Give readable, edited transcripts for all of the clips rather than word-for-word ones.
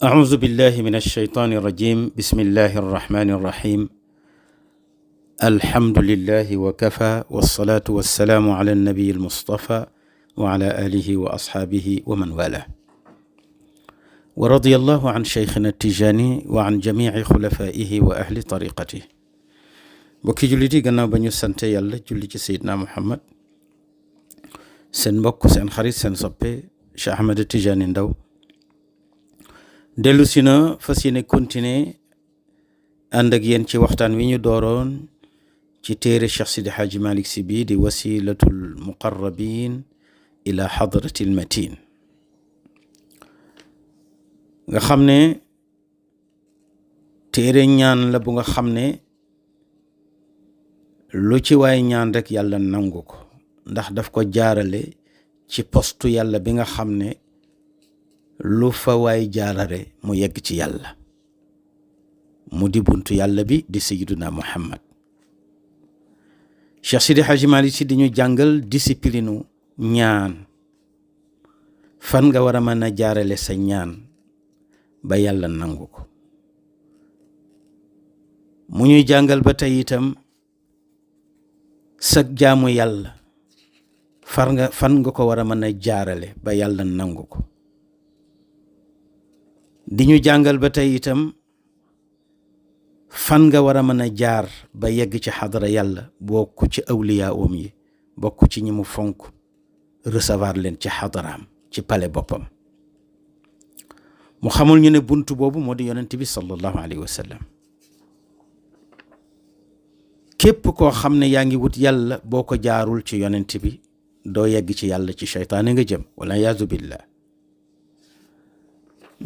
أعوذ بالله من الشيطان الرجيم بسم الله الرحمن الرحيم الحمد لله وكفى والصلاة والسلام على النبي المصطفى وعلى آله وأصحابه ومن والاه ورضي الله عن شيخنا التجاني وعن جميع خلفائه وأهل طريقته بكي جلدي غناو بنيو سانتي يالا جولي ci سيدنا محمد سن mbokk seen xarit seen soppe Cheikh Ahmed Tidiane Ndao dellu si na fas yéene continuer ànd ak yéen ci waxtaan wi ñu dooroon ci téere Cheikh Sidi Hadji Malick Sy bi di wasilatul muqarrabin ila hadratil matin nga xam ne téere ñaan la bu nga xam ne lu ci waay ñaan rek yàlla nangu ko ndax daf ko jaarale ci postu yàlla bi nga xam ne lu fa waay jaarare mu yegg ci yàlla mu di buntu yàlla bi di sayyiduna Muhammad Cheikh Sidi Hadji Malick Sy di ñu jàngal discipline ñaan fan nga war a mën a jaarale sa ñaan ba yàlla nangu ko mu ñuy jàngal ba tey itam sag jaamu yàlla fan nga ko war a mën a jaarale ba yàlla nangu ko di ñu jàngal ba tey itam fan nga war a mën a jaar ba yegg ci xadara yàlla bokk ci awliya om yi bokk ci ñi mu fonk recevoir leen ci xadaraam ci pale boppam mu xamul ñu ne buntu boobu moo di yonent bi sallallahu alayhi wa sallam képp koo xam ne yaa ngi wut yàlla boo ko jaarul ci yonent bi doo yegg ci yàlla ci seytaane nga jëm wala yaazu billah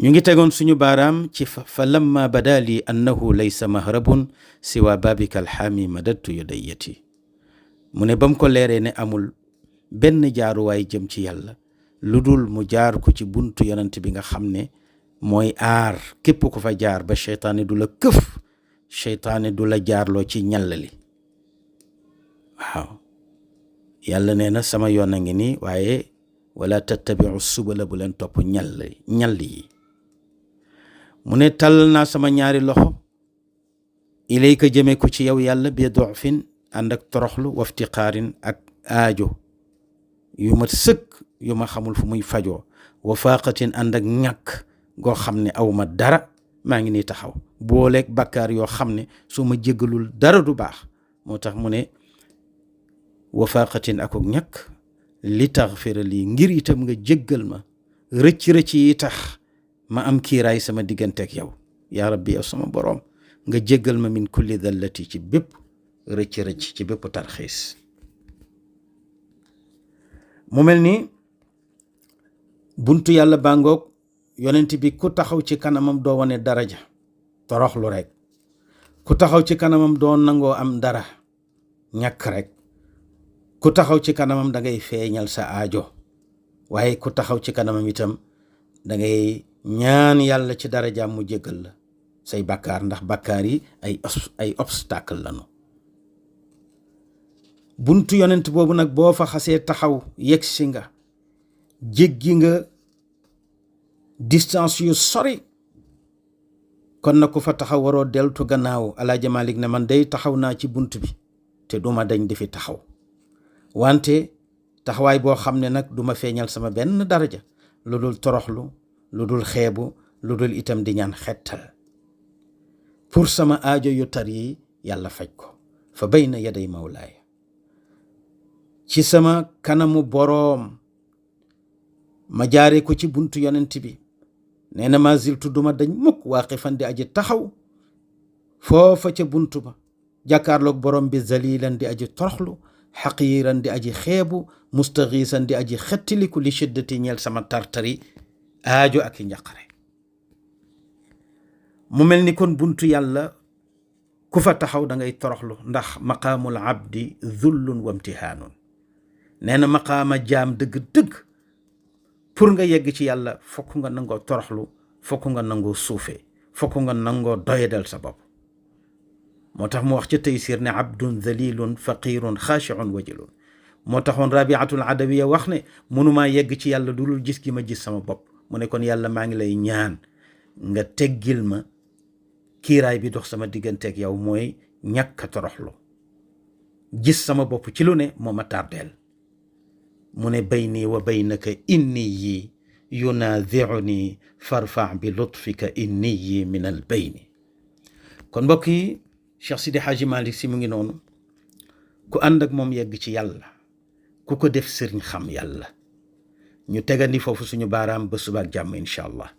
ñu ngi tegoon suñu baaraam ci fa lamma bada li annahu laysa mahrabun siwa babika alxaami madadtu yadayati mu ne bam ko leeree ne amul benn jaaruwaay jëm ci yàlla lu dul mu jaar ko ci buntu yonent bi nga xam ne mooy aar képp ku fa jaar ba seytaane du la këf seytaane du la jaarloo ci ñallali waaw yàlla nee na sama yoon a ngi nii waaye wala tattabiu subula bu leen topp ñall yi mu ne tàll naa sama ñaari loxo ilayka jëme ko ci yow yàlla bi dofin ànd ak toroxlu waftiqaarin ak aajo yu ma sëkk yu ma xamul fu muy fajoo wa faaqatin ànd ak ñàkk goo xam ne aw ma dara maa ngi nii taxaw booleeg bakkaar yoo xam ne su ma jéggalul dara du baax moo tax mu ne wa faaqatin ak ñàkk li taxfira lii ngir itam nga jéggal ma rëcc yi tax ma am kiiraay sama digganteeg yow yaa rabbi yow sama boroom nga jéggal ma min kulli dallati ci bépp rëcc ci bépp tarxiis mu mel ni buntu yàlla bàngoog yonent bi ku taxaw ci kanamam doo wane daraja toroxlu rek ku taxaw ci kanamam doo nangoo am dara ñàkk rek ku taxaw ci kanamam da ngay feeñal sa aajo waaye ku taxaw ci kanamam itam da ngay ñaan yàlla ci darajaam mu jéggal la say bakkaar ndax bakkaar yi ay obstacle lañu buntu yonent boobu nag boo fa xasee taxaw yegsi nga jéggi nga distance yu sori kon na ku fa taxaw waroo deltu gannaaw Alaaji Malik ne man day taxaw naa ci bunt bi te duma dañ di fi taxaw wante taxawaay boo xam ne nag duma feeñal sama benn daraja lu dul toroxlu lu dul xeebu lu dul itam di ñaan xettal pour sama aajo yu tar yi yàlla faj ko fa bayna yaday mawlaaya ci sama kanamu boroom ma jaare ko ci buntu yonent bi nee na ma ziltu duma dañ mukk waaqifan di aji taxaw foofa ca buntu ba jàkkaarloog boroom bi zalilan di aji toroxlu xaqiiran di aji xeebu mustaxiisan di aji xettiliku li shiddati ñeel sama tartari aajo ak i njaqare mu mel ni kon buntu yàlla ku fa taxaw da ngay toroxlu ndax maqaamul abdi zullun wa imtihaanun nee na maqaama jaam dëgg-dëgg pour nga yegg ci yàlla fokk nga nangoo toroxlu fokk nga nangoo suufe fokk nga nangoo doyadal sa bopp moo tax mu wax ca Taysir ne abdun dhalilun faqirun xaashiun wajilun moo taxoon Rabiatul Adawiya wax ne mënumaa yegg ci yàlla dulul gis gi ma gis sama bopp mu ne kon yàlla maa ngi lay ñaan nga teggil ma kiiraay bi dox sama digganteeg yow mooy ñàkk a toroxlu gis sama bopp ci lu ne moo ma tardeel mu ne bayni wa baynaka inni yi yunaadiuni farfa bi lutfika inni yi min al bayni. kon mbokk yi Cheikh Sidi Hadji Malick Sy mu ngi noonu ku ànd ak moom yegg ci yàlla ku ko def sëriñ xam yàlla. ñu tegandi foofu suñu baaraam ba suba ak jàmm incha allah.